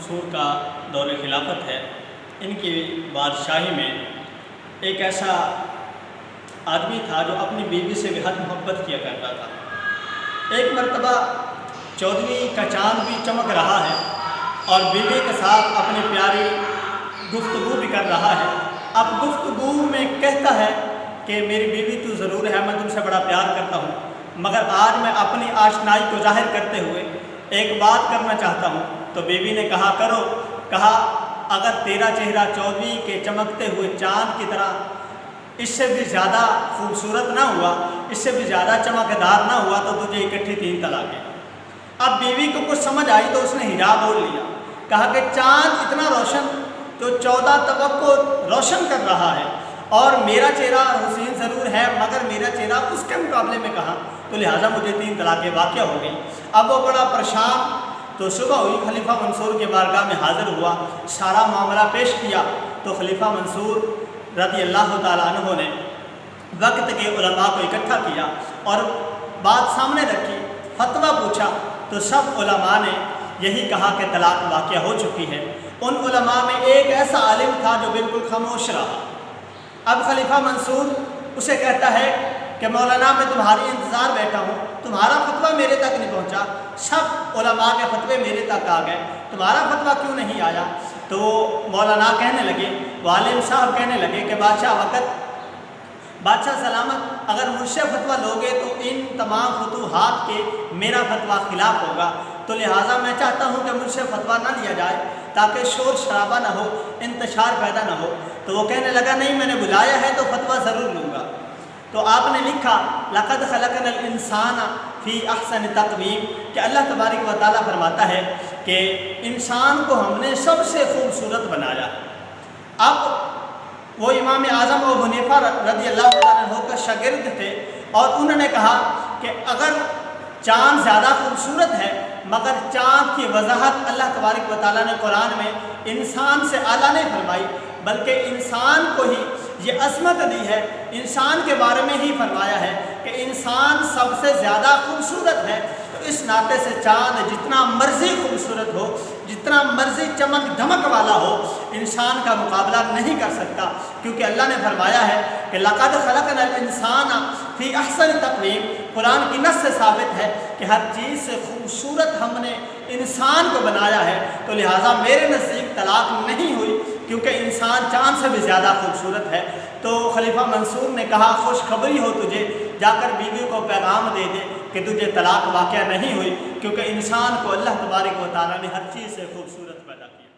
منصور کا دور خلافت ہے، ان کی بادشاہی میں ایک ایسا آدمی تھا جو اپنی بیوی سے بے حد محبت کیا کرتا تھا۔ ایک مرتبہ 14ویں کا چاند بھی چمک رہا ہے اور بیوی کے ساتھ اپنی پیاری گفتگو بھی کر رہا ہے۔ اب گفتگو میں کہتا ہے کہ میری بیوی تو ضرور ہے، میں تم سے بڑا پیار کرتا ہوں، مگر آج میں اپنی آشنائی کو ظاہر کرتے ہوئے ایک بات کرنا چاہتا ہوں۔ تو بیوی نے کہا کرو۔ کہا اگر تیرا چہرہ 14ویں کے چمکتے ہوئے چاند کی طرح اس سے بھی زیادہ خوبصورت نہ ہوا، اس سے بھی زیادہ چمکدار نہ ہوا، تو تجھے اکٹھی 3 طلاقیں۔ اب بیوی کو کچھ سمجھ آئی تو اس نے حجاب اوڑھ لیا۔ کہا کہ چاند اتنا روشن جو 14 طبق کو روشن کر رہا ہے، اور میرا چہرہ حسین ضرور ہے مگر میرا چہرہ اس کے مقابلے میں کہاں، تو لہٰذا مجھے 3 طلاقیں واقع ہو گئی۔ اب وہ بڑا پریشان، تو صبح ہوئی، خلیفہ منصور کے بارگاہ میں حاضر ہوا، سارا معاملہ پیش کیا۔ تو خلیفہ منصور رضی اللہ تعالیٰ عنہ نے وقت کے علماء کو اکٹھا کیا اور بات سامنے رکھی، فتویٰ پوچھا، تو سب علماء نے یہی کہا کہ طلاق واقع ہو چکی ہے۔ ان علماء میں ایک ایسا عالم تھا جو بالکل خاموش رہا۔ اب خلیفہ منصور اسے کہتا ہے کہ مولانا میں تمہاری انتظار بیٹھا ہوں، تمہارا فتویٰ میرے تک نہیں پہنچا، سب علماء کے فتوے میرے تک آ گئے، تمہارا فتویٰ کیوں نہیں آیا؟ تو مولانا کہنے لگے، عالم صاحب کہنے لگے کہ بادشاہ سلامت، اگر مجھ سے فتویٰ لوگے تو ان تمام فتوحات کے میرا فتویٰ خلاف ہوگا، تو لہٰذا میں چاہتا ہوں کہ مجھ سے فتویٰ نہ لیا جائے تاکہ شور شرابہ نہ ہو، انتشار پیدا نہ ہو۔ تو وہ کہنے لگا نہیں، میں نے بلایا ہے تو فتویٰ ضرور لوں گا۔ تو آپ نے لکھا لقد خلقنا الانسان فی احسن تقویم، کہ اللہ تبارک و تعالیٰ فرماتا ہے کہ انسان کو ہم نے سب سے خوبصورت بنایا۔ اب وہ امام اعظم ابو حنیفہ رضی اللہ عنہ کا شاگرد تھے، اور انہوں نے کہا کہ اگر چاند زیادہ خوبصورت ہے، مگر چاند کی وضاحت اللہ تبارک و تعالیٰ نے قرآن میں انسان سے اعلیٰ نہیں فرمائی، بلکہ انسان کو ہی یہ عظمت دی ہے، انسان کے بارے میں ہی فرمایا ہے کہ انسان سب سے زیادہ خوبصورت ہے، تو اس ناطے سے چاند جتنا مرضی خوبصورت ہو، جتنا مرضی چمک دھمک والا ہو، انسان کا مقابلہ نہیں کر سکتا، کیونکہ اللہ نے فرمایا ہے کہ لقد خلقنا الانسان فی احسن تقویم۔ قرآن کی نص سے ثابت ہے کہ ہر چیز سے خوبصورت ہم نے انسان کو بنایا ہے، تو لہٰذا میرے نزدیک طلاق نہیں ہوئی، کیونکہ انسان چاند سے بھی زیادہ خوبصورت ہے۔ تو خلیفہ منصور نے کہا خوشخبری ہو تجھے، جا کر بیوی کو پیغام دے دے کہ تجھے طلاق واقع نہیں ہوئی، کیونکہ انسان کو اللہ تبارک و تعالیٰ نے ہر چیز سے خوبصورت پیدا کیا۔